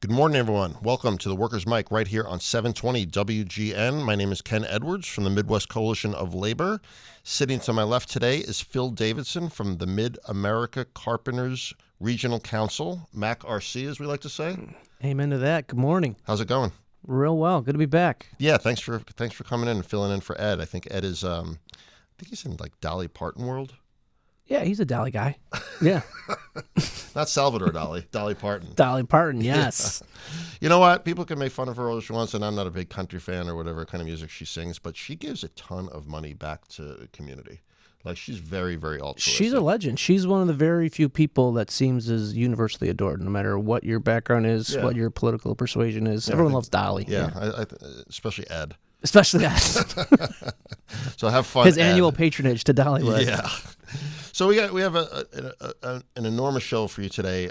Good morning, everyone. Welcome to the Workers' Mic right here on 720 WGN. My name is Ken Edwards from the Midwest Coalition of Labor. Sitting to my left today is Phil Davidson from the Mid-America Carpenters Regional Council, MAC-RC, as we like to say. Amen to that. Good morning. How's it going? Real well. Good to be back. Yeah, thanks for coming in and filling in for Ed. I think Ed is, I think he's in like Dolly Parton world. Yeah, he's a Dolly guy. Yeah. Not Salvador Dali, Dolly Parton. Dolly Parton, yes. Yeah. You know what? People can make fun of her all she wants, and I'm not a big country fan or whatever kind of music she sings, but she gives a ton of money back to the community. Like, she's very, very altruistic. She's a legend. She's one of the very few people that seems as universally adored, no matter what your background is, what your political persuasion is. Everyone loves Dolly. Yeah, especially Ed. Especially us. So have fun. His annual patronage to Dollywood. Yeah. So we have an enormous show for you today.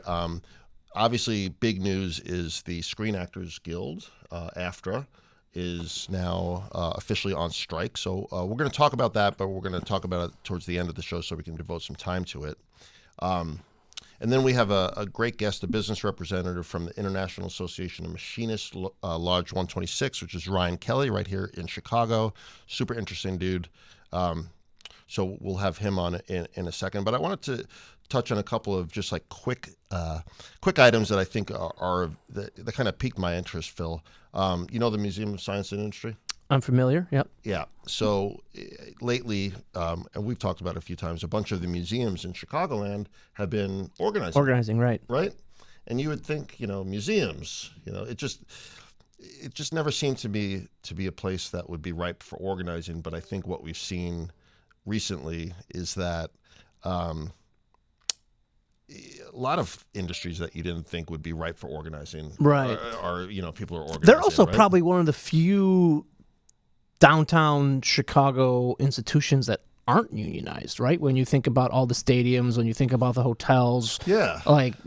Obviously, big news is the Screen Actors Guild, AFTRA, is now officially on strike. So we're going to talk about that, but we're going to talk about it towards the end of the show so we can devote some time to it. And then we have a great guest, a business representative from the International Association of Machinists, Lodge 126, which is Ryan Kelly right here in Chicago. Super interesting dude. So we'll have him on in a second. But I wanted to touch on a couple of just like quick items that I think are that kind of piqued my interest, Phil. You know the Museum of Science and Industry? I'm familiar, yep. Yeah. So lately, and we've talked about it a few times, a bunch of the museums in Chicagoland have been organizing. Organizing, right. Right? And you would think, museums, it just never seemed to be a place that would be ripe for organizing. But I think what we've seen recently is that a lot of industries that you didn't think would be ripe for organizing right. are people are organizing. They're also right? probably one of the few downtown Chicago institutions that aren't unionized, right? When you think about all the stadiums, when you think about the hotels,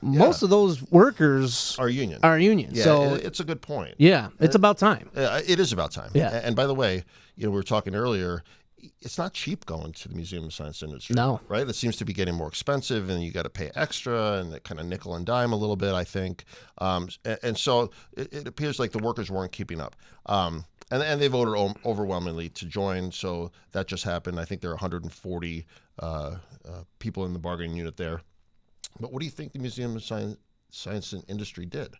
most of those workers are union. Yeah, so it's a good point. Yeah, it's about time. It is about time. Yeah. And by the way, we were talking earlier, it's not cheap going to the Museum of Science and Industry. No. Right? It seems to be getting more expensive, and you got to pay extra, and kind of nickel and dime a little bit, I think. And so it appears like the workers weren't keeping up. And they voted overwhelmingly to join, so that just happened. I think there are 140 people in the bargaining unit there. But what do you think the Museum of Science and Industry did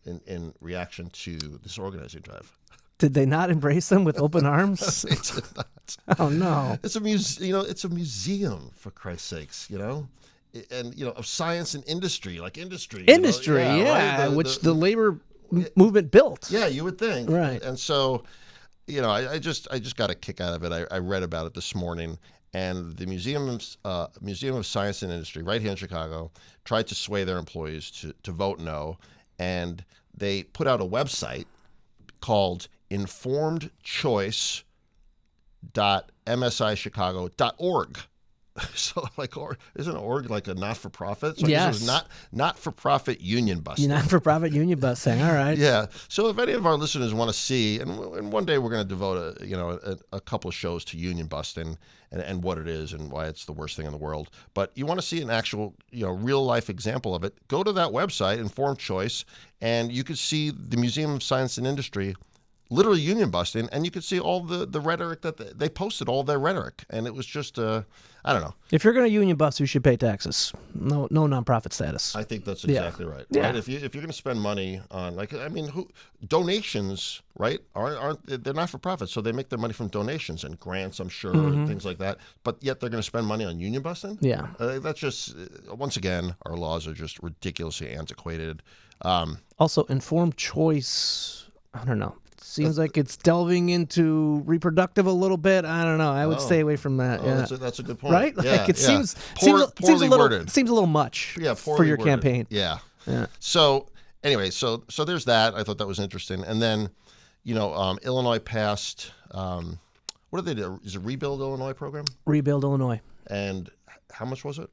in reaction to this organizing drive? Did they not embrace them with open arms? They did not. Oh no! It's a It's a museum, for Christ's sakes. And of science and industry, like industry. Industry, right? Which the labor movement built. Yeah, you would think. Right. And so, I just got a kick out of it. I read about it this morning, and the Museum of Science and Industry, right here in Chicago, tried to sway their employees to vote no, and they put out a website called informedchoice.msichicago.org. So, isn't org like a not-for-profit? So yes. This is not-for-profit union busting. Not-for-profit union busting. All right. Yeah. So if any of our listeners want to see, and one day we're going to devote a couple of shows to union busting and what it is and why it's the worst thing in the world. But you want to see an actual, real life example of it, go to that website, Informed Choice, and you can see the Museum of Science and Industry literally union busting, and you could see all the rhetoric that they posted, all their rhetoric, and it was just I don't know. If you're going to union bust, you should pay taxes. No nonprofit status. I think that's exactly right. Yeah. Right? If you're going to spend money on donations, right? They're not for profit, so they make their money from donations and grants, I'm sure, and things like that. But yet they're going to spend money on union busting. Yeah. That's just once again, our laws are just ridiculously antiquated. Also, informed choice. I don't know. Seems like it's delving into reproductive a little bit. I don't know. I would stay away from that. Yeah. That's a good point. Right? Seems poorly worded. Seems a little much for your worded. campaign. Yeah. Yeah. So anyway, so there's that. I thought that was interesting. And then, Illinois passed, what did they do? Is it Rebuild Illinois program? Rebuild Illinois. And how much was it?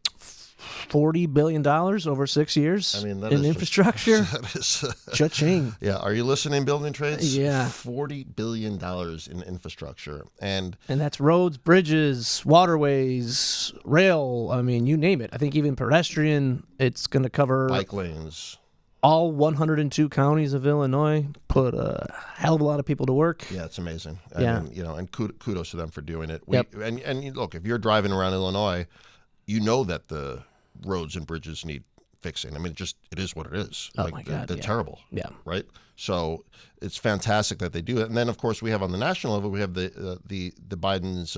$40 billion over 6 years in infrastructure. That is Cha-ching. Yeah. Are you listening, building trades? Yeah. $40 billion in infrastructure. And that's roads, bridges, waterways, rail. I mean, you name it. I think even pedestrian, it's going to cover. Bike lanes. all 102 counties of Illinois, put a hell of a lot of people to work. Yeah, it's amazing. Yeah. I mean, and kudos to them for doing it. Yep. And look, if you're driving around Illinois, you know that the roads and bridges need fixing. I mean, it is what it is. Oh my God, they're terrible. Yeah. Right. So it's fantastic that they do it. And then, of course, we have on the national level, we have the Biden's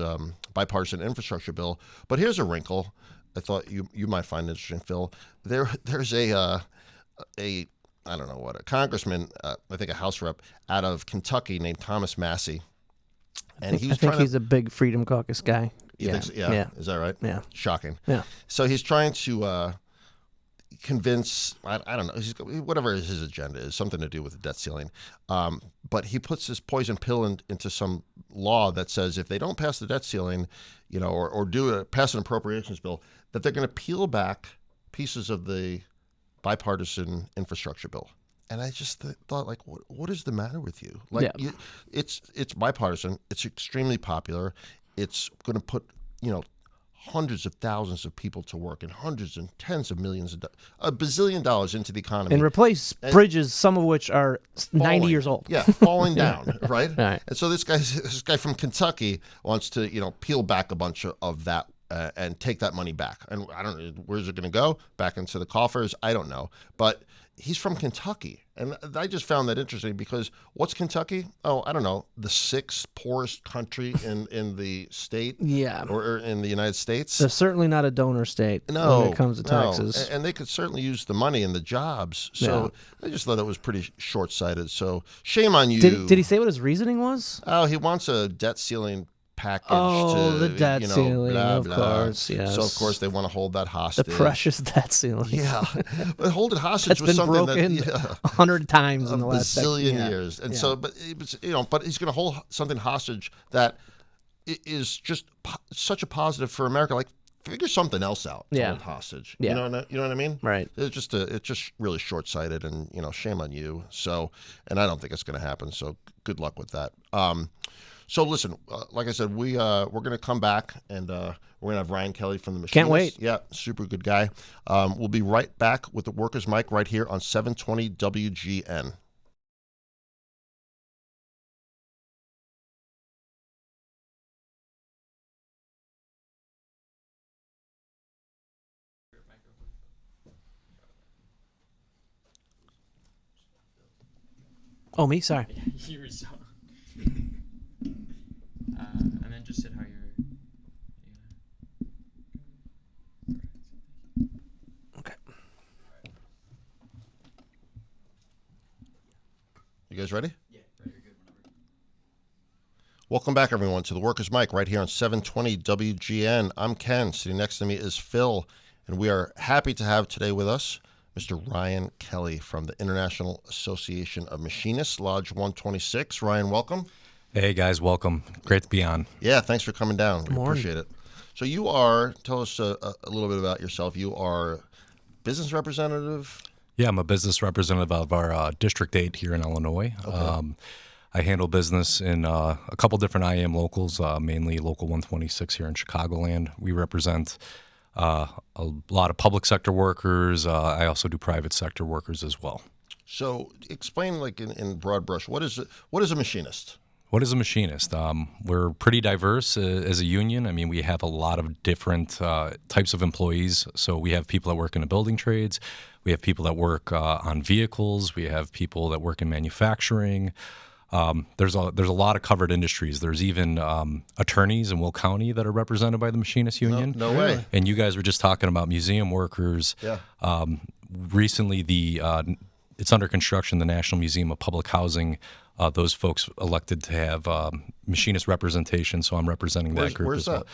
bipartisan infrastructure bill. But here's a wrinkle. I thought you might find interesting, Phil. There's a I don't know what, a congressman, I think a House rep out of Kentucky named Thomas Massey, and I think he's a big Freedom Caucus guy. You think so? Yeah. Is that right? Yeah. Shocking. Yeah. So he's trying to convince, I don't know, whatever his agenda is, something to do with the debt ceiling. But he puts this poison pill into some law that says if they don't pass the debt ceiling, or pass an appropriations bill, that they're going to peel back pieces of the bipartisan infrastructure bill. And I just thought, like, what is the matter with you? Like, it's bipartisan. It's extremely popular. It's going to put, hundreds of thousands of people to work and hundreds and tens of millions of a bazillion dollars into the economy. And replace bridges, some of which are 90 years old. Yeah, falling down, right? Right. And so this guy from Kentucky wants to, peel back a bunch of that and take that money back. And I don't know, where's it going to go? Back into the coffers? I don't know. But he's from Kentucky. And I just found that interesting because what's Kentucky? Oh, I don't know, the sixth poorest country in the state? Yeah. Or in the United States? They're certainly not a donor state when it comes to taxes. And they could certainly use the money and the jobs. So I just thought it was pretty short-sighted. So shame on you. Did he say what his reasoning was? Oh, he wants a debt ceiling package the debt ceiling, blah, of blah. course, yes. So, of course, they want to hold that hostage. The precious debt ceiling. Yeah. But hold it hostage was been something broken 100 times in the last bazillion years. And so, but he's going to hold something hostage that is just such a positive for America. Like, figure something else out to hold hostage. Yeah. You know what I mean? Right. It's just really short-sighted and, shame on you. So, and I don't think it's going to happen. So good luck with that. So listen, like I said, we're going to come back and we're going to have Ryan Kelly from the Machinists. Can't wait. Yeah, super good guy. We'll be right back with the Workers' Mic right here on 720 WGN. Oh, me? Sorry. You were so... and then just sit how you're... Okay. You guys ready? Yeah, right, you're good whenever. Welcome back, everyone, to the Workers' Mic right here on 720 WGN. I'm Ken. Sitting next to me is Phil, and we are happy to have today with us Mr. Ryan Kelly from the International Association of Machinists, Lodge 126. Ryan, welcome. Hey, guys, welcome. Great to be on. Yeah, thanks for coming down. We morning. appreciate it. So tell us a little bit about yourself. You are business representative? Yeah, I'm a business representative of our District 8 here in Illinois. Okay. I handle business in a couple different IAM locals, mainly Local 126 here in Chicagoland. We represent a lot of public sector workers. I also do private sector workers as well. So explain, like in broad brush, what is a machinist? What is a machinist? We're pretty diverse as a union. I mean, we have a lot of different types of employees. So we have people that work in the building trades. We have people that work on vehicles. We have people that work in manufacturing. There's a lot of covered industries. There's even attorneys in Will County that are represented by the Machinist Union. No way. And you guys were just talking about museum workers. Yeah. Recently, it's under construction, the National Museum of Public Housing. Those folks elected to have machinist representation, so I'm representing that group where's as well. that?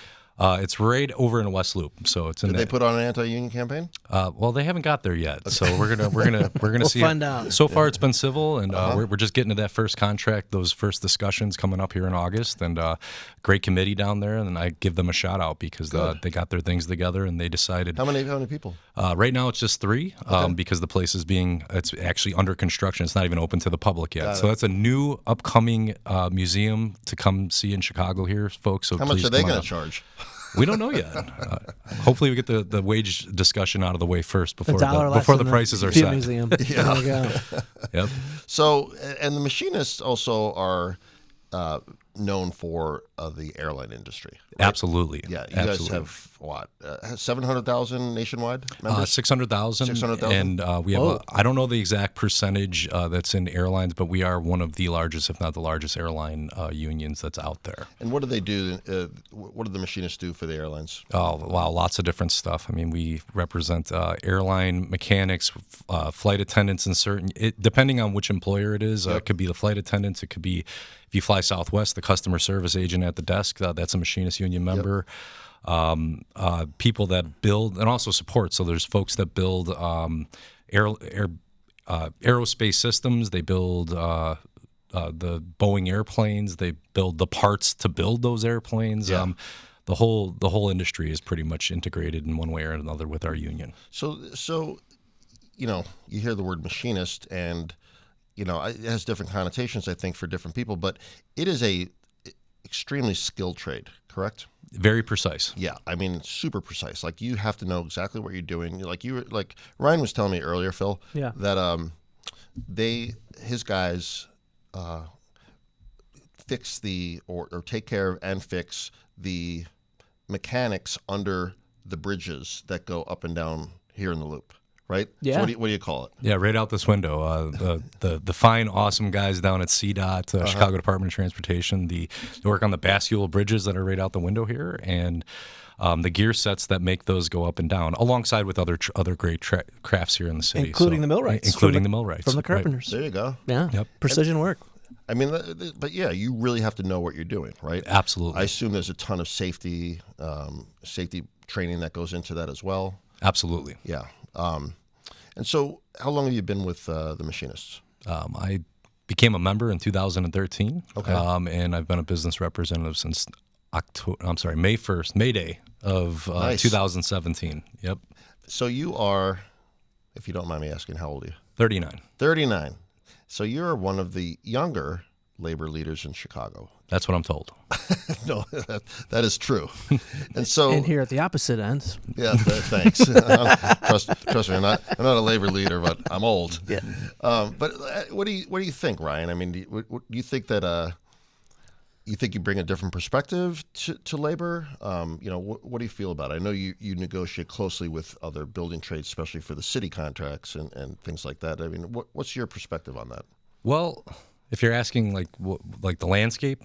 It's right over in West Loop, so it's in. Did they put on an anti-union campaign? Well, they haven't got there yet, so we're gonna see. Find out. So far, it's been civil, and we're just getting to that first contract, those first discussions coming up here in August, and great committee down there, and I give them a shout out because they got their things together and they decided. How many people? Right now, it's just 3 because the place it's actually under construction. It's not even open to the public yet. So that's a new upcoming museum to come see in Chicago here, folks. So how much are they going to charge? We don't know yet. Hopefully, we get the wage discussion out of the way first before $1 the prices are Field set. Museum. There we go. Yep. So, and the machinists also are known for the airline industry. Right? Absolutely. Yeah, you Absolutely. guys have what, 700,000 nationwide members? 600,000. 600,000? And we have, I don't know the exact percentage that's in airlines, but we are one of the largest, if not the largest airline unions that's out there. And what do they do? What do the machinists do for the airlines? Oh, wow, lots of different stuff. I mean, we represent airline mechanics, flight attendants in depending on which employer it is. It could be the flight attendants. It could be, if you fly Southwest, the customer service agent at the desk, that's a machinist union member. People that build and also support. So there's folks that build aerospace systems. They build the Boeing airplanes. They build the parts to build those airplanes. Yeah. The whole industry is pretty much integrated in one way or another with our union. So you hear the word machinist, and it has different connotations, I think, for different people, but it is a extremely skilled trade, correct? Very precise. Yeah, I mean, super precise. Like, you have to know exactly what you're doing. Like Ryan was telling me earlier, Phil, that his guys fix or take care of and fix the mechanics under the bridges that go up and down here in the loop. Right? Yeah. So what do you call it? Yeah, right out this window. The fine, awesome guys down at CDOT, Chicago Department of Transportation, they work on the bascule bridges that are right out the window here, and the gear sets that make those go up and down, alongside with other great crafts here in the city, including the millwrights, including the millwrights from the carpenters. There you go. Yeah. Yep. Precision work. I mean, but yeah, you really have to know what you're doing, right? Absolutely. I assume there's a ton of safety training that goes into that as well. Absolutely. Yeah. And so, how long have you been with the machinists? I became a member in 2013. Okay. And I've been a business representative since May Day of Nice. 2017. Yep. So you are, if you don't mind me asking, how old are you? 39. 39. So you're one of the younger labor leaders in Chicago. That's what I'm told. No, that is true. And so, And here at the opposite end. yeah, thanks. Trust me, I'm not a labor leader, but I'm old. Yeah. But what do you think, Ryan? I mean, do you think that you think you bring a different perspective to labor? What do you feel about it? I know you negotiate closely with other building trades, especially for the city contracts and things like that. I mean, what's your perspective on that? Well, if you're asking like the landscape,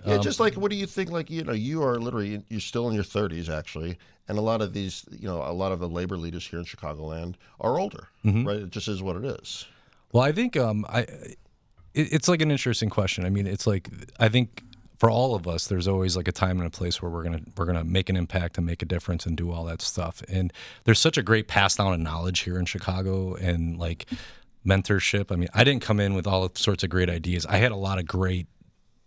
yeah, just like what do you think? Like you are literally you're still in your 30s actually, and a lot of these a lot of the labor leaders here in Chicagoland are older, right? It just is what it is. Well, I think it's like an interesting question. I mean, it's like I think for all of us, there's always like a time and a place where we're gonna make an impact and make a difference and do all that stuff. And there's such a great pass down of knowledge here in Chicago and like mentorship. I mean, I didn't come in with all sorts of great ideas. I had a lot of great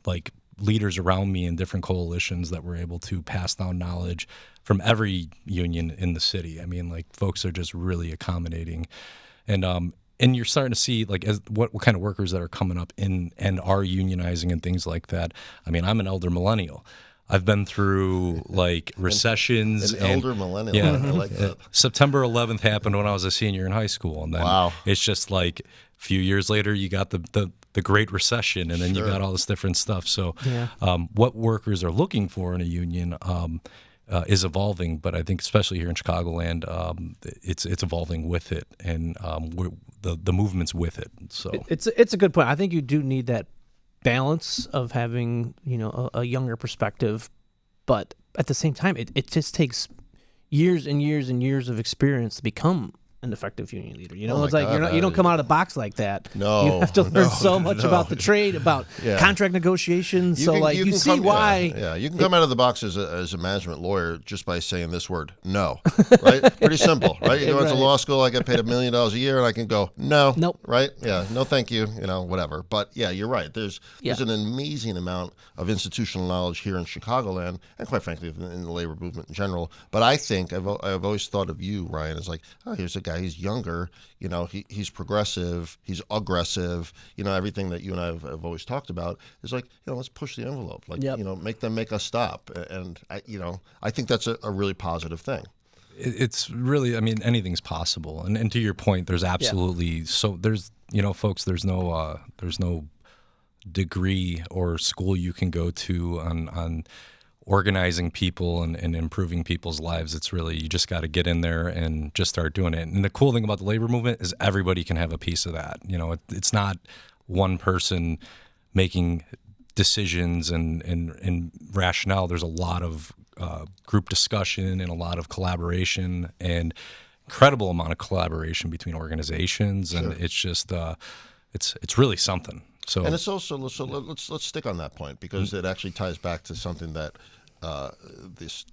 like leaders around me in different coalitions that were able to pass down knowledge from every union in the city. I mean, like folks are just really accommodating, and you're starting to see like what kind of workers that are coming up and are unionizing and things like that. I mean, I'm an elder millennial. I've been through like recessions. An elder millennial. Yeah, I like that. September 11th happened when I was a senior in high school, and then it's just like a few years later you got the Great Recession, and then you got all this different stuff. So, what workers are looking for in a union is evolving, but I think especially here in Chicagoland, it's evolving with it, and the movement's with it. So it's a good point. I think you do need that balance of having a younger perspective, but at the same time, it just takes years and years and years of experience to become an effective union leader. It's like you don't come out of the box like that. No, you have to learn so much about the trade, about contract negotiations. You see why. Yeah, you can come out of the box as a management lawyer just by saying this word, no. Right? Pretty simple, right? You go into law school, I get paid $1 million a year, and I can go, no. Nope. Right? Yeah, no thank you, whatever. But yeah, you're right. There's an amazing amount of institutional knowledge here in Chicagoland, and quite frankly, in the labor movement in general. But I think I've always thought of you, Ryan, as like, oh, here's a guy guy. He's younger. He's progressive. He's aggressive. Everything that you and I have always talked about is like, let's push the envelope. Like, make us stop. And I think that's a really positive thing. It's really, I mean, anything's possible. And to your point, there's absolutely there's folks, there's no degree or school you can go to on organizing people and improving people's lives. It's really, you just got to get in there and just start doing it. And the cool thing about the labor movement is everybody can have a piece of that. It's not one person making decisions and rationale. There's a lot of group discussion and a lot of collaboration and incredible amount of collaboration between organizations. And it's just, it's really something. So, and it's also, so let's stick on that point, because it actually ties back to something that this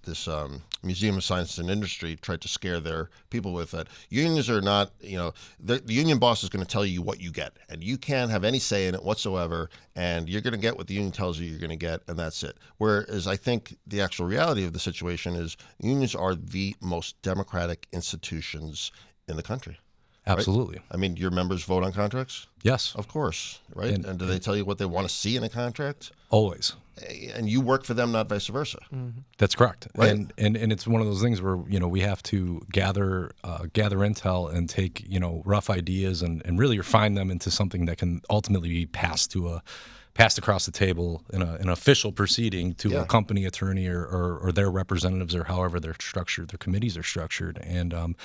Museum of Science and Industry tried to scare their people with, that unions are not, the union boss is going to tell you what you get, and you can't have any say in it whatsoever, and you're going to get what the union tells you you're going to get, and that's it. Whereas I think the actual reality of the situation is unions are the most democratic institutions in the country. Absolutely. Right? I mean, your members vote on contracts? Yes. Of course, right? And do they tell you what they want to see in a contract? Always. And you work for them, not vice versa. Mm-hmm. That's correct. Right? And it's one of those things where, we have to gather intel and take, rough ideas and really refine them into something that can ultimately be passed across the table in an official proceeding to a company attorney or their representatives, or however they're structured, their committees are structured. And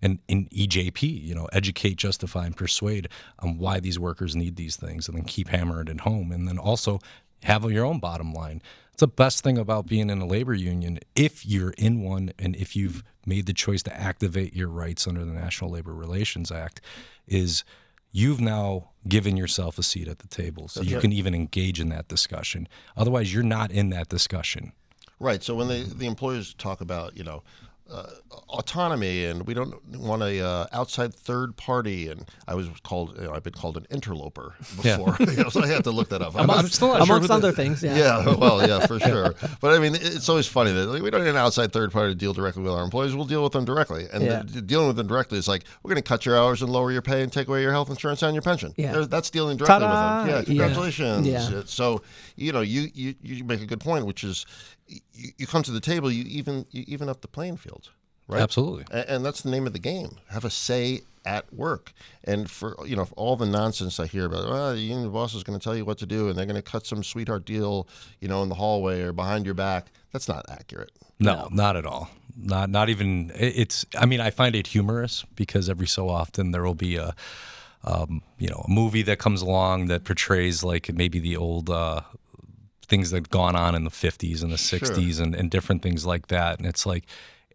in EJP, educate, justify, and persuade on why these workers need these things, and then keep hammering it home. And then also have your own bottom line. It's the best thing about being in a labor union, if you're in one and if you've made the choice to activate your rights under the National Labor Relations Act, is you've now given yourself a seat at the table, so you can even engage in that discussion. Otherwise, you're not in that discussion. Right. So when the employers talk about, autonomy, and we don't want a outside third party, and I was called, I've been called an interloper before, so I had to look that up. I'm still not amongst other things. Yeah, well, yeah, for sure. But I mean, it's always funny that we don't need an outside third party to deal directly with our employees. We'll deal with them directly, and dealing with them directly is like, we're going to cut your hours and lower your pay and take away your health insurance and your pension. Yeah, that's dealing directly Ta-da! with them. Yeah, congratulations. Yeah. So you make a good point, which is you come to the table, you even up the playing field. Right? Absolutely. And that's the name of the game. Have a say at work. And for for all the nonsense I hear about, the union boss is going to tell you what to do, and they're going to cut some sweetheart deal, in the hallway or behind your back. That's not accurate. No, not at all. Not even. It's. I mean, I find it humorous, because every so often there will be a movie that comes along that portrays like maybe the old things that have gone on in the 50s and the 60s and different things like that, and it's like,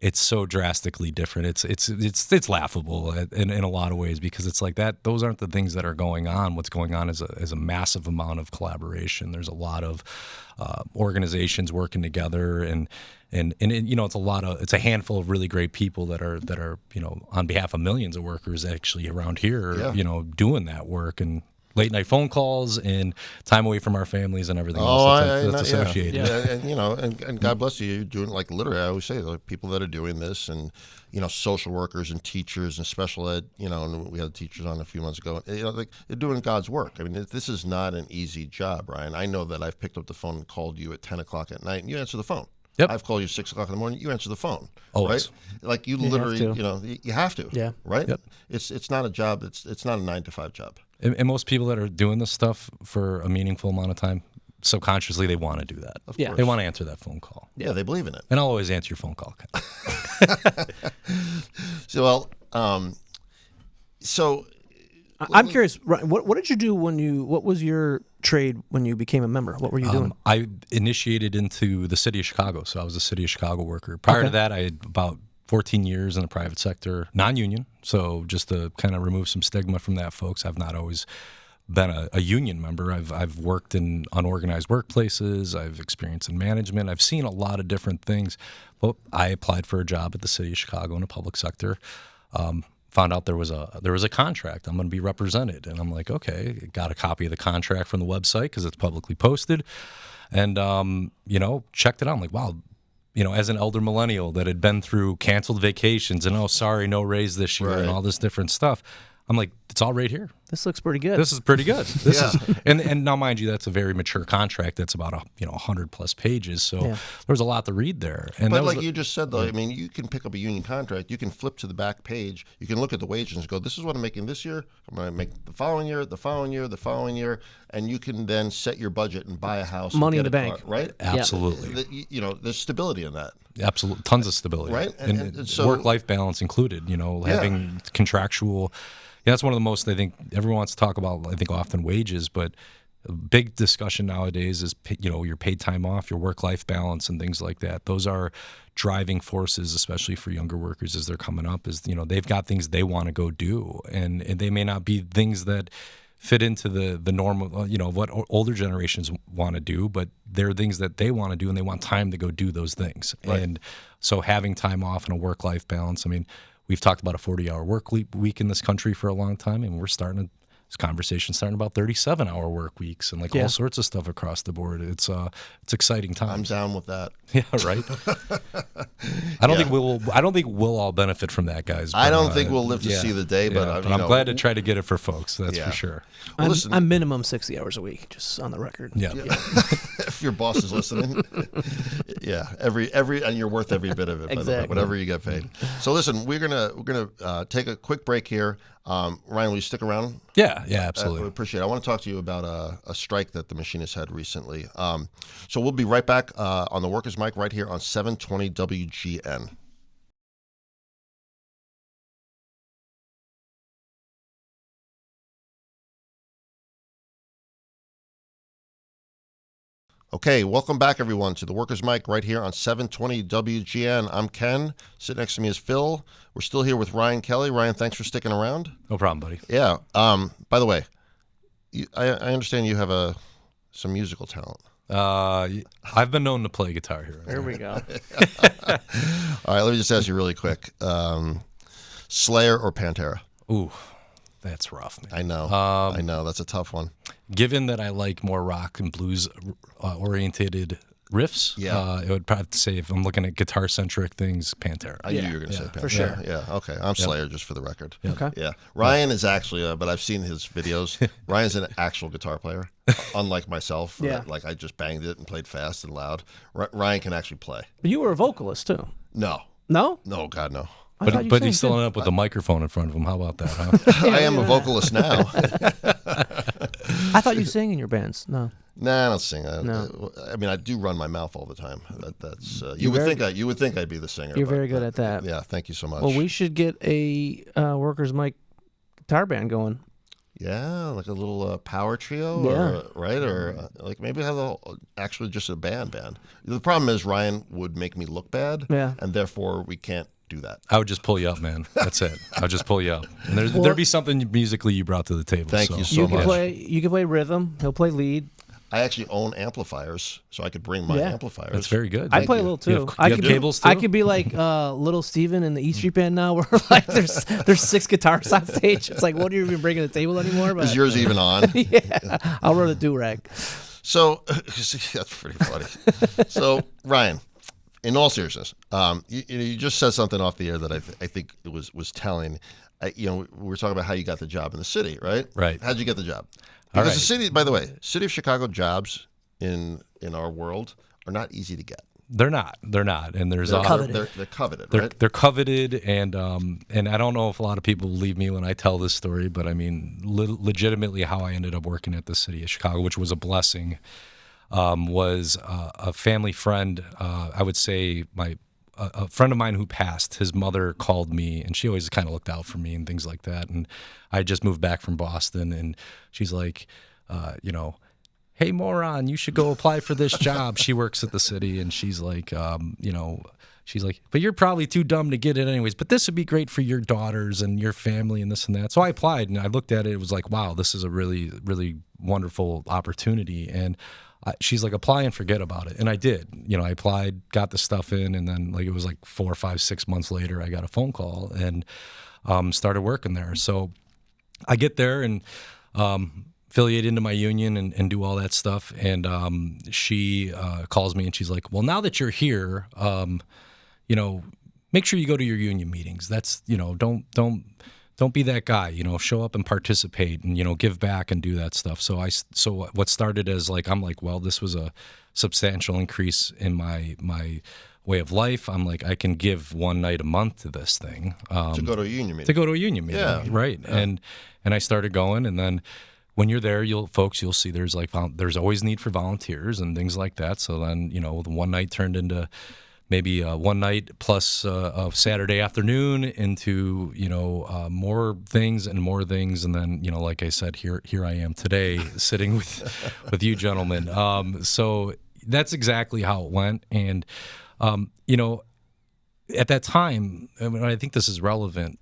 it's so drastically different. It's laughable in a lot of ways, because it's like that. Those aren't the things that are going on. What's going on is a massive amount of collaboration. There's a lot of organizations working together, and it's a handful of really great people that are on behalf of millions of workers actually around here, doing that work, and late night phone calls and time away from our families and everything else that's associated. Yeah. And God bless you. You're doing, like, literally, I always say, like, people that are doing this, and social workers and teachers and special ed. And we had teachers on a few months ago. Like, they're doing God's work. I mean, this is not an easy job, Ryan. I know that I've picked up the phone and called you at 10 o'clock at night, and you answer the phone. Yep. I've called you 6 o'clock in the morning. You answer the phone. Always. Right? Like, you literally, you have to. Yeah. Right. Yep. It's not a job. It's not a 9-to-5 job. And most people that are doing this stuff for a meaningful amount of time, subconsciously, they want to do that. Of course. They want to answer that phone call. Yeah, they believe in it. And I'll always answer your phone call. So, I'm curious, what did you do what was your trade when you became a member? What were you doing? I initiated into the city of Chicago, so I was a city of Chicago worker. Prior to that, I had about 14 years in the private sector, non-union. So just to kind of remove some stigma from that, folks, I've not always been a union member. I've worked in unorganized workplaces. I've experienced in management. I've seen a lot of different things. But I applied for a job at the city of Chicago in the public sector. Found out there was a contract. I'm going to be represented, and I'm like, okay. Got a copy of the contract from the website because it's publicly posted, and checked it out. I'm like, wow, as an elder millennial that had been through canceled vacations and, oh, sorry, no raise this year and all this different stuff, I'm like, it's all right here. This looks pretty good. This is pretty good. This is, and now, mind you, that's a very mature contract. That's about 100+ pages. So there's a lot to read there. And but like you just said, though, I mean, you can pick up a union contract. You can flip to the back page. You can look at the wages and go, this is what I'm making this year. I'm going to make the following year, the following year, the following year, and you can then set your budget and buy a house. Money and in get the a bank, car, right? Absolutely. There's stability in that. Absolutely, tons of stability, right? And so work-life balance included. Having contractual. Yeah, that's one of the most, I think, everyone wants to talk about, I think, often wages, but a big discussion nowadays is, your paid time off, your work-life balance, and things like that. Those are driving forces, especially for younger workers as they're coming up, is, they've got things they want to go do, and they may not be things that fit into the normal, what older generations want to do, but they're things that they want to do, and they want time to go do those things. Right. And so having time off and a work-life balance, I mean, we've talked about a 40-hour work week in this country for a long time, and this conversation starting about 37-hour work weeks and all sorts of stuff across the board. It's exciting times. I'm down with that. Yeah, right. I don't think we'll all benefit from that, guys. But, I don't think we'll live to see the day, but I'm glad to try to get it for folks. That's for sure. Well, I'm minimum 60 hours a week, just on the record. Yeah. If your boss is listening, every and you're worth every bit of it. Exactly. Whatever you get paid. So listen, we're gonna take a quick break here. Ryan, will you stick around? Yeah, absolutely. We appreciate it. I want to talk to you about a strike that the machinists had recently. So we'll be right back on the Workers' Mic right here on 720 WGN. Okay, welcome back, everyone, to the Workers' Mic right here on 720 WGN. I'm Ken. Sitting next to me is Phil. We're still here with Ryan Kelly. Ryan, thanks for sticking around. No problem, buddy. Yeah. By the way, I understand you have some musical talent. I've been known to play guitar here. There we go. All right, let me just ask you really quick. Slayer or Pantera? Ooh, that's rough, man. I know. That's a tough one. Given that I like more rock and blues oriented riffs, it would probably say, if I'm looking at guitar centric things, Pantera. I knew you were going to say Pantera. For sure. Yeah. Okay. I'm Slayer, just for the record. Okay. Yeah. Ryan is actually, but I've seen his videos. Ryan's an actual guitar player, unlike myself. Yeah. Like I just banged it and played fast and loud. Ryan can actually play. But you were a vocalist too. No. No? No, God, no. But he still ended up with a microphone in front of him. How about that, huh? I am a vocalist now. I thought you sang in your bands. No. Nah, I don't sing. No. I mean, I do run my mouth all the time. That's you would think I'd be the singer. You're very good at that. Yeah, thank you so much. Well, we should get a Workers' Mic guitar band going. Yeah, like a little power trio, right? Or like maybe have actually just a band. The problem is Ryan would make me look bad, and therefore we can't do that. I would just pull you up, man. That's it. I would just pull you up, and there'd be something musically you brought to the table. Thank you so much. You can play rhythm. He'll play lead. I actually own amplifiers, so I could bring my amplifiers. That's very good. I play a little too. You have cables too? I could be like Little Steven in the E Street Band now, where like there's 6 guitars on stage. It's like, what are you even bringing to the table anymore? But, is yours even on? Yeah, I'll run a do-rag. So that's pretty funny. So Ryan, in all seriousness, you just said something off the air that I think it was telling. We were talking about how you got the job in the city, right? Right. How'd you get the job? Because the city, by the way, city of Chicago jobs in our world are not easy to get. They're not, and there's they're coveted, right? They're coveted, and I don't know if a lot of people believe me when I tell this story, but I mean, legitimately, how I ended up working at the city of Chicago, which was a blessing, was a family friend. I would say a friend of mine who passed, his mother called me, and she always kind of looked out for me and things like that. And I just moved back from Boston, and she's like, hey, moron, you should go apply for this job. She works at the city, and she's like, but you're probably too dumb to get it anyways. But this would be great for your daughters and your family and this and that. So I applied, and I looked at it. It was like, wow, this is a really, really wonderful opportunity. And she's like, apply and forget about it. And I did. I applied, got the stuff in, and then it was like 4 or 5, 6 months later, I got a phone call and started working there. So I get there, and affiliate into my union and do all that stuff. And she calls me and she's like, well, now that you're here, make sure you go to your union meetings. That's, don't be that guy, show up and participate and, give back and do that stuff. So what started as I'm like, well, this was a substantial increase in my way of life. I'm like, I can give one night a month to this thing. To go to a union meeting. To go to a union meeting, yeah. Right. Yeah. And I started going, and then when you're there, you'll see there's there's always need for volunteers and things like that. So then, the one night turned into maybe one night plus a Saturday afternoon into, more things. And then, like I said, here I am today sitting with you gentlemen. So that's exactly how it went. And, at that time, I think this is relevant,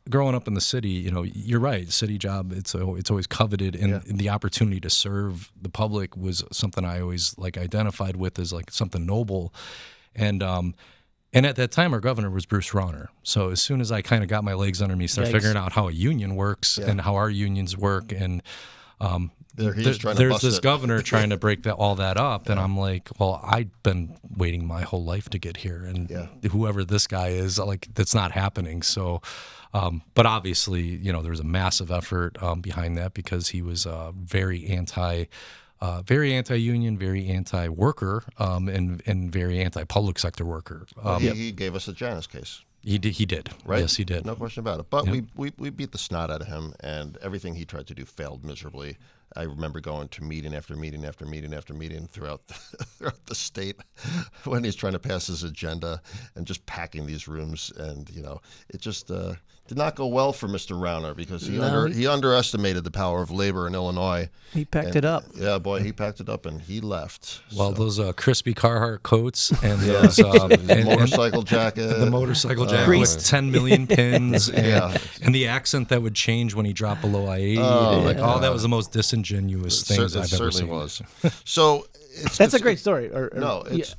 growing up in the city, you're right. City job, it's always coveted, and the opportunity to serve the public was something I always identified with as something noble. And at that time, our governor was Bruce Rauner. So as soon as I kind of got my legs under me, started figuring out how a union works and how our unions work, and there's this governor trying to break all that up, and I'm like, well, I've been waiting my whole life to get here, and whoever this guy is, that's not happening. So, but obviously, there was a massive effort behind that because he was very anti-union, very anti-worker, and very anti-public sector worker. He gave us a Janus case. He did. Right? Yes, he did. No question about it. But we beat the snot out of him, and everything he tried to do failed miserably. I remember going to meeting after meeting after meeting after meeting throughout the state when he's trying to pass his agenda and just packing these rooms. And, it just did not go well for Mr. Rauner because he underestimated the power of labor in Illinois. He packed it up. Yeah, boy, he packed it up and he left. Well, those crispy Carhartt coats and those motorcycle jacket. The motorcycle jacket with 10 million pins and the accent that would change when he dropped below I-80. That was the most disingenuous things I've ever seen. Was. So that's a great story. Because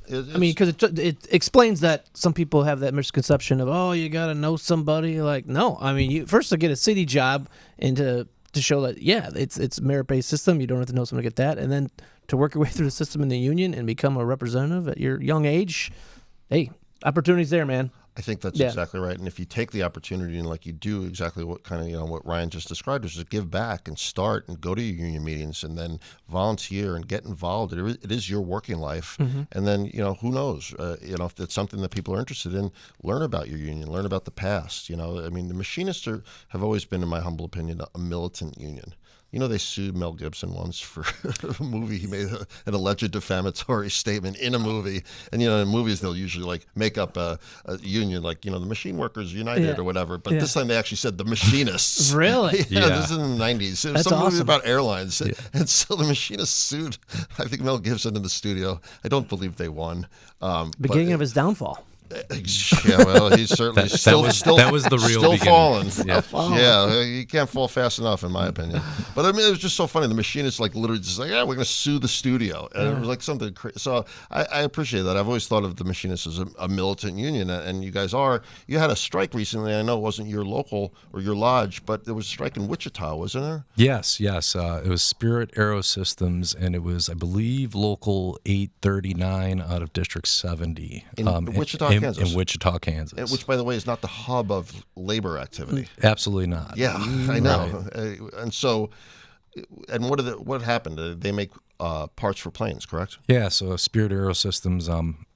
it explains that some people have that misconception of, you got to know somebody. No, you first to get a city job and to show that it's a merit-based system. You don't have to know someone to get that, and then to work your way through the system in the union and become a representative at your young age. Hey, opportunity's there, man. I think that's exactly right. And if you take the opportunity and you do exactly what what Ryan just described, is to give back and start and go to your union meetings and then volunteer and get involved. It is your working life. Mm-hmm. And then, who knows, if it's something that people are interested in, learn about your union, learn about the past. The machinists have always been, in my humble opinion, a militant union. They sued Mel Gibson once for a movie. He made an alleged defamatory statement in a movie. And, in movies, they'll usually make up a union, the Machine Workers United or whatever. But this time they actually said the machinists. Really? This is in the 90s. It was some movie about airlines. Yeah. And so the machinists sued, I think, Mel Gibson in the studio. I don't believe they won. Beginning of his downfall. Yeah, well, he's certainly that was the real still falling. Yeah, you can't fall fast enough, in my opinion. But it was just so funny. The machinists literally just we're going to sue the studio, and it was something crazy. So I appreciate that. I've always thought of the machinists as a militant union, and you guys are. You had a strike recently. I know it wasn't your local or your lodge, but there was a strike in Wichita, wasn't there? Yes. It was Spirit Aero Systems, and it was, I believe, local 839 out of District 70 in Wichita. Kansas. In Wichita, Kansas. Which, by the way, is not the hub of labor activity. Absolutely not. Yeah, I know. Right. And so, what happened? They make parts for planes, correct? Yeah. So Spirit Aero Systems. I'm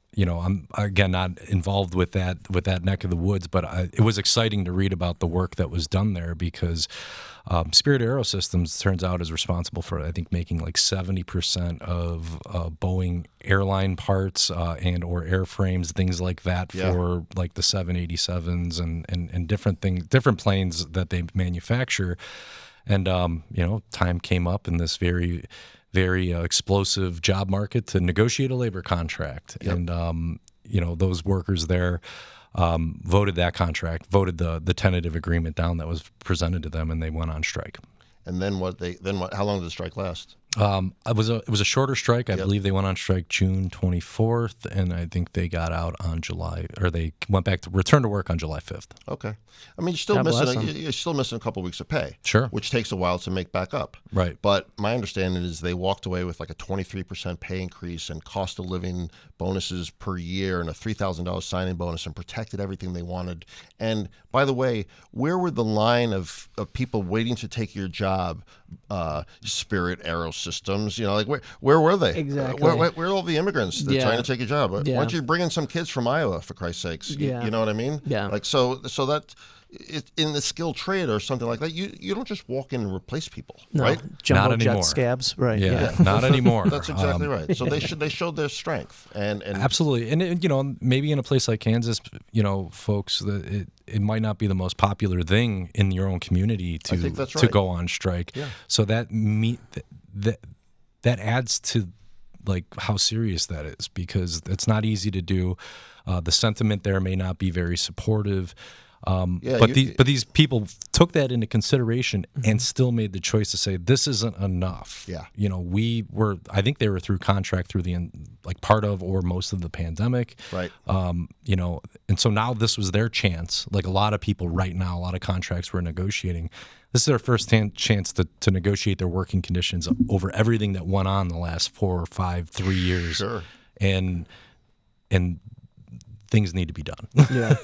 again not involved with that neck of the woods, but it was exciting to read about the work that was done there because Spirit Aero Systems turns out is responsible for, I think, making 70% of Boeing airline parts and or airframes, things like that for the 787s and different planes that they manufacture. And time came up in this very explosive job market to negotiate a labor contract. Yep. And those workers there voted the tentative agreement down that was presented to them, and they went on strike. And then what? How long did the strike last? It was a shorter strike. I believe they went on strike June 24th, and I think they got out on they returned to work on July 5th. Okay. I mean, you're still missing a couple of weeks of pay. Sure. Which takes a while to make back up. Right. But my understanding is they walked away with like a 23% pay increase and cost of living bonuses per year and a $3,000 signing bonus and protected everything they wanted. And by the way, where were the line of people waiting to take your job? Spirit Aerosystems, like where were they? Exactly. Where are all the immigrants that are trying to take your job? Why don't you bring in some kids from Iowa, for Christ's sakes? You know what I mean? Yeah. Like so that in the skilled trade or something like that, you don't just walk in and replace people, right? Jumbo Not jet anymore. scabs, right? Yeah, not anymore. That's exactly right. So they showed their strength and absolutely, and maybe in a place like Kansas, folks, that it might not be the most popular thing in your own community I think that's to right. go on strike. Yeah. So that adds to like how serious that is, because it's not easy to do. The sentiment there may not be very supportive. But these people took that into consideration and still made the choice to say this isn't enough. Yeah. I think they were through contract through the part of or most of the pandemic. Right. And so now this was their chance. Like a lot of people right now, a lot of contracts were negotiating. This is their first chance to negotiate their working conditions over everything that went on the last 4 or 5, 3 years. Sure. And things need to be done. Yeah.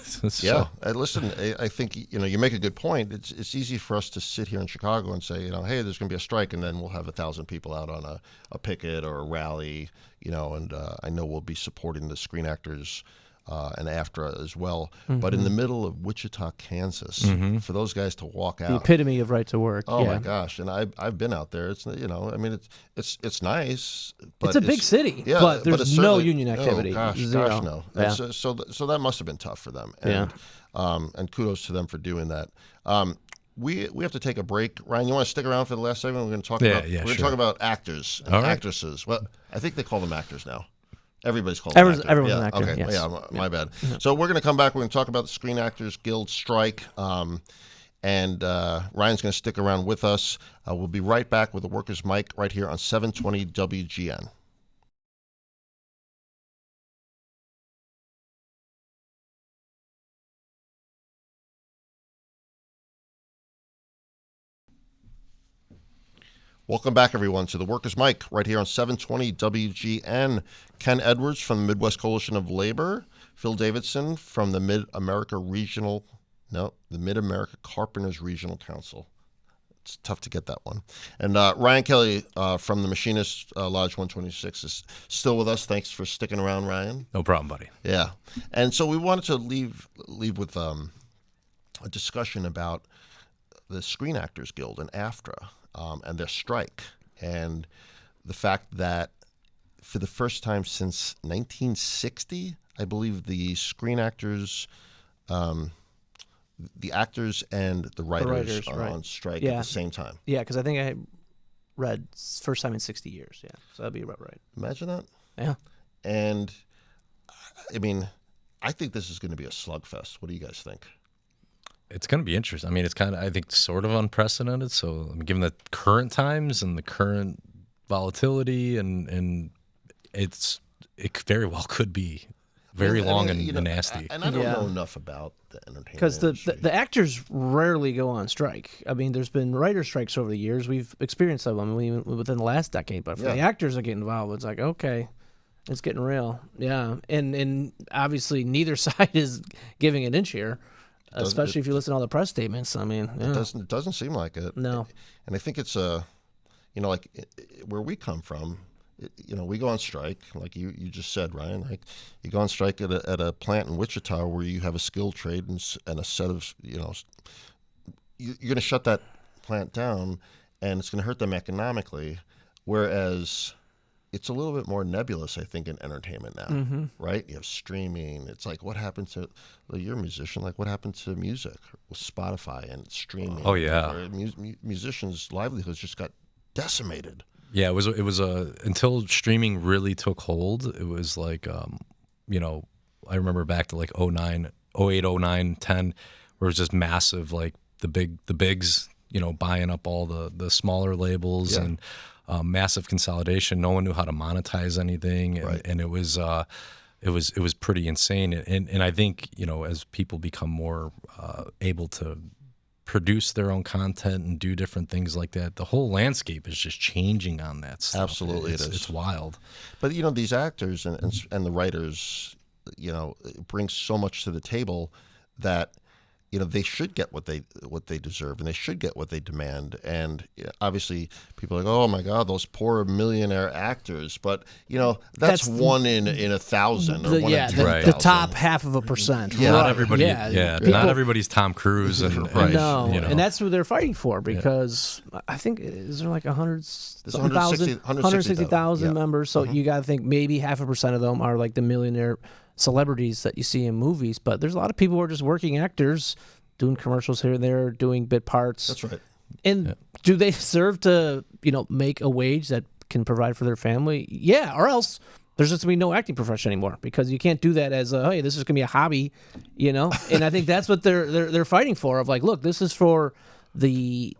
Yeah. Listen, I think you make a good point. It's easy for us to sit here in Chicago and say, hey, there's going to be a strike, and then we'll have 1,000 people out on a picket or a rally, and I know we'll be supporting the Screen Actors and AFTRA as well. But in the middle of Wichita, Kansas, for those guys to walk out, the epitome of right to work. Oh my gosh! And I've been out there. It's it's nice, but it's a big city. Yeah, but there's no union Oh, activity. gosh, Zero. no. Yeah. So that must have been tough for them. And, and kudos to them for doing that. We have to take a break. Ryan, you want to stick around for the last segment? We're going to talk about we're going to talk about actors and actresses. Well, I think they call them actors now. Everybody's called an actor. Everyone's yeah, an actor. Okay. Yes. Yeah, my bad. So we're going to come back. We're going to talk about the Screen Actors Guild strike. And Ryan's going to stick around with us. We'll be right back with the Workers' Mic right here on 720 WGN. Welcome back, everyone, to the Workers' Mic right here on 720 WGN. Ken Edwards from the Midwest Coalition of Labor, Phil Davidson from the Mid-America Carpenters Regional Council. It's tough to get that one. And Ryan Kelly from the Machinists Lodge 126 is still with us. Thanks for sticking around, Ryan. No problem, buddy. Yeah. And so we wanted to leave with a discussion about the Screen Actors Guild and AFTRA. And their strike, and the fact that for the first time since 1960, I believe the screen actors, the actors and the writers are on strike at the same time. Yeah, because I think I read first time in 60 years. Yeah, so that'd be about right. Imagine that. Yeah. And I mean, I think this is going to be a slugfest. What do you guys think? It's going to be interesting. I mean, it's kind of, I think, sort of unprecedented. So, given the current times and the current volatility, and it very well could be very long and nasty. And I don't know enough about the entertainment because industry. the actors rarely go on strike. I mean, there's been writer strikes over the years. We've experienced some of them within the last decade. But for the actors that get involved, it's like, okay, it's getting real. Yeah, and obviously neither side is giving an inch here. Especially if you listen to all the press statements. I mean, it doesn't seem like it. No. And I think it's like where we come from, we go on strike, like you just said, Ryan. Like you go on strike at a plant in Wichita where you have a skilled trade and a set of, you're going to shut that plant down, and it's going to hurt them economically. Whereas it's a little bit more nebulous, I think, in entertainment now, right? You have streaming. It's like, what happened to, you're a musician, like what happened to music with Spotify and streaming? Oh, yeah. Musicians' livelihoods just got decimated. Yeah, it was until streaming really took hold, it was like, I remember back to like 09, 08, 09, 10, where it was just massive, like the bigs, buying up all the smaller labels. Yeah. And massive consolidation. No one knew how to monetize anything, and, Right. and it was pretty insane. And I think, as people become more able to produce their own content and do different things like that, the whole landscape is just changing on that stuff. Absolutely, it is. It's wild. But these actors and the writers, it brings so much to the table that they should get what they deserve, and they should get what they demand. And obviously, people are like, oh my God, those poor millionaire actors. But that's one in 1,000 or one in 10,000. The top 0.5%. Yeah, Not everybody. People, not everybody's Tom Cruise, and no, and that's what they're fighting for, because I think, is there like 160,000 Yeah. members? So you got to think maybe 0.5% of them are like the millionaire celebrities that you see in movies, but there's a lot of people who are just working actors doing commercials here and there, doing bit parts. That's right. And do they deserve to, make a wage that can provide for their family? Yeah, or else there's just gonna be no acting profession anymore, because you can't do that as hey, this is gonna be a hobby, And I think that's what they're fighting for. Of like, look, this is for the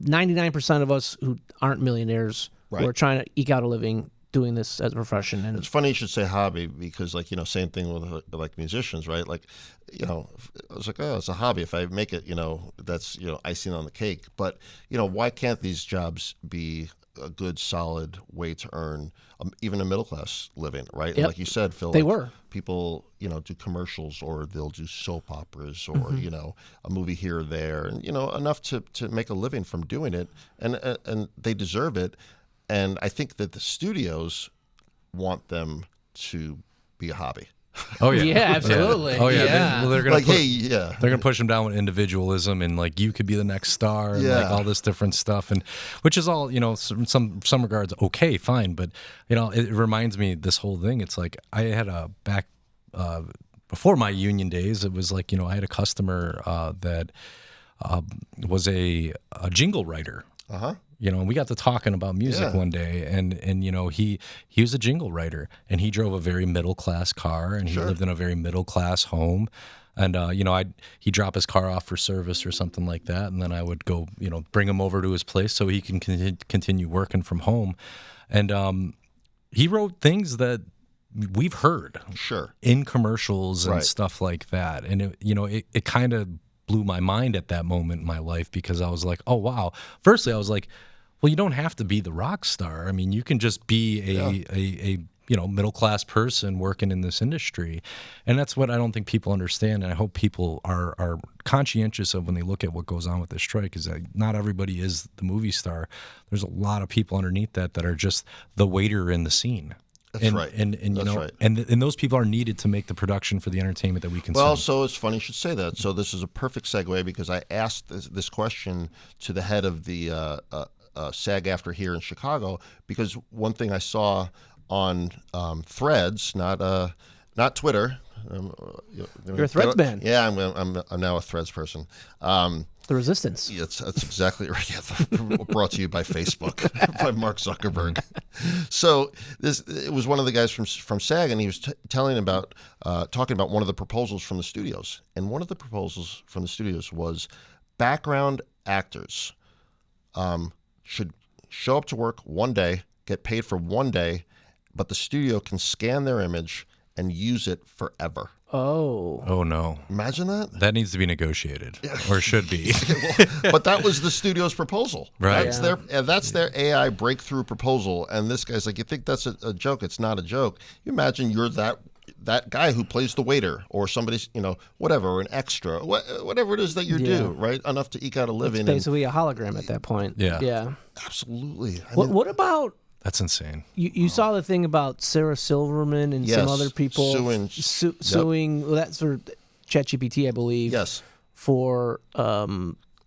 99% of us who aren't millionaires, Right. who are trying to eke out a living doing this as a profession. And It's funny you should say hobby, because same thing with like musicians, right? Like, I was like, oh, it's a hobby. If I make it, that's, icing on the cake. But, why can't these jobs be a good, solid way to earn even a middle-class living, right? Yep. Like you said, Phil, They like, were. people, do commercials, or they'll do soap operas, or, a movie here or there, and, enough to make a living from doing it. And they deserve it. And I think that the studios want them to be a hobby. Oh yeah, Yeah, absolutely. Oh yeah, Yeah. they're gonna Like, they're gonna push them down with individualism, and like, you could be the next star, and like all this different stuff, and which is all, some regards okay, fine, but it reminds me, this whole thing. It's like, I had a back before my union days. It was like, I had a customer that was a jingle writer. And we got to talking about music one day, and he was a jingle writer, and he drove a very middle class car, and he lived in a very middle class home, and he'd drop his car off for service or something like that, and then I would go bring him over to his place so he can continue working from home, and he wrote things that we've heard in commercials and stuff like that, and it kind of blew my mind at that moment in my life, because I was like, oh wow. Firstly, I was like, well, you don't have to be the rock star. I mean, you can just be a middle class person working in this industry, and that's what I don't think people understand. And I hope people are conscientious of when they look at what goes on with this strike. Is that not everybody is the movie star. There's a lot of people underneath that are just the waiter in the scene. That's right. And and those people are needed to make the production for the entertainment that we consume. Well, so it's funny you should say that. So this is a perfect segue, because I asked this question to the head of the SAG-AFTRA here in Chicago, because one thing I saw on Threads, not Twitter. You're a Threads man. Yeah, I'm now a Threads person. The resistance. Yeah, that's exactly right. Yeah, brought to you by Facebook, by Mark Zuckerberg. So it was one of the guys from SAG, and he was talking about one of the proposals from the studios. And one of the proposals from the studios was background actors should show up to work one day, get paid for one day, but the studio can scan their image and use it forever. Oh no! Imagine that. That needs to be negotiated, or should be. But that was the studio's proposal. Right. That's their AI breakthrough proposal. And this guy's like, you think that's a joke? It's not a joke. You imagine you're that guy who plays the waiter, or somebody's, whatever, or an extra, whatever it is that you do, right? Enough to eke out a living. It's basically a hologram at that point. Yeah. Absolutely. What about? That's insane. You saw the thing about Sarah Silverman and some other people suing. Well, that's for ChatGPT, I believe. Yes. For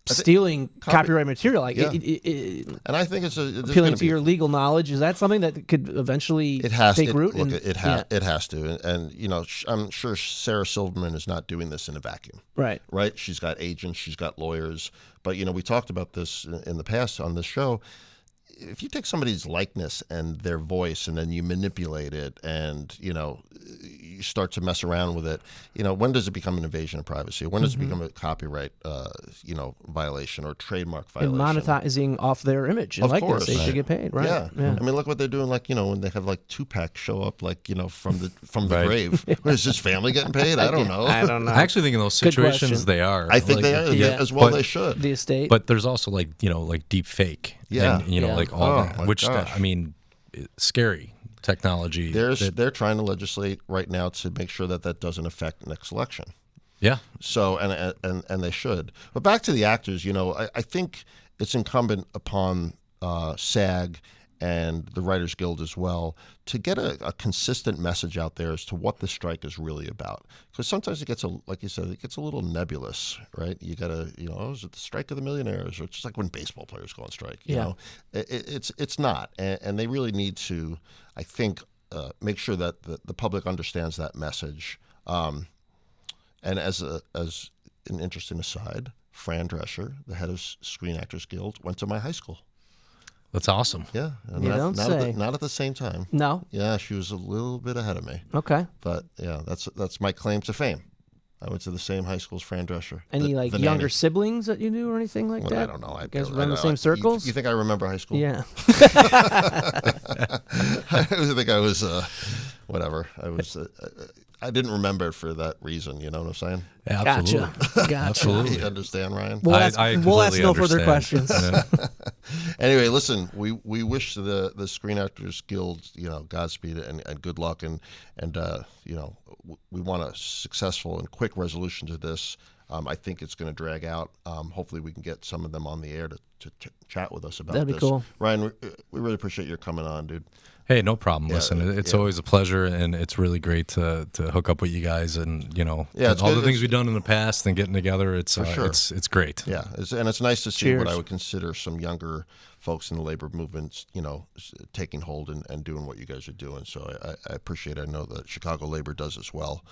stealing copyright material. Like, and I think it's appealing to your legal knowledge. Is that something that could eventually take root? It has to. And I'm sure Sarah Silverman is not doing this in a vacuum. Right. Right. She's got agents. She's got lawyers. But we talked about this in the past on this show. if you take somebody's likeness and their voice and then you manipulate it and, you start to mess around with it, when does it become an invasion of privacy? When does it become a copyright, violation or trademark violation? And monetizing off their image and Of likeness, course. they should get paid, right? Yeah. I mean, look what they're doing. Like, when they have like Tupac show up, like, from the Right. grave. Is his family getting paid? I don't know. I don't know. I actually think in those Good situations question. they are. I think they are Yeah. as well. But- They should. The estate. But there's also like deep fake. Yeah. And, Yeah. like all Oh, that, my which gosh. I mean, scary technology. They're trying to legislate right now to make sure that doesn't affect next election. Yeah. So and they should. But back to the actors, I think it's incumbent upon SAG and the Writers Guild as well to get a consistent message out there as to what the strike is really about. Because sometimes it gets like you said, it gets a little nebulous, right? You got to, is it the strike of the millionaires, or it's just like when baseball players go on strike. You know, it's not, and they really need to, I think, make sure that the public understands that message. And as an interesting aside, Fran Drescher, the head of Screen Actors Guild, went to my high school. That's awesome. Yeah, and You don't say. Not at the same time. No. Yeah, she was a little bit ahead of me, Okay. but yeah, that's my claim to fame. I went to the same high school as Fran Drescher. Any the younger nanny. siblings that you knew or anything like Well, that? I don't know. I You guys barely- run the I- same circles? You think I remember high school? Yeah. I think I was whatever. I didn't remember it for that reason. You know what I'm saying? Yeah, Gotcha. absolutely. Gotcha. Absolutely. You understand, Ryan? We'll ask, I we'll ask completely no further understand. questions. Anyway, listen, we wish the Screen Actors Guild, Godspeed and good luck, and we want a successful and quick resolution to this. I think it's going to drag out. Hopefully, we can get some of them on the air to chat with us about That'd be this. cool. Ryan, we really appreciate your coming on, dude. Hey, no problem. Listen, it's yeah. always a pleasure, and it's really great to hook up with you guys, and it's all good. the things we've done in the past and getting together. It's sure. it's great. Yeah, and it's nice to see what Cheers. I would consider some younger folks in the labor movement, taking hold and doing what you guys are doing. So I appreciate it. I know that Chicago Labor does as well.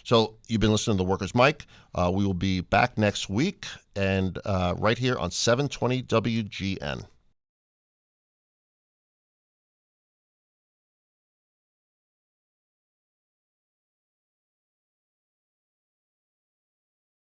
So you've been listening to The Workers' Mic. We will be back next week and right here on 720 WGN.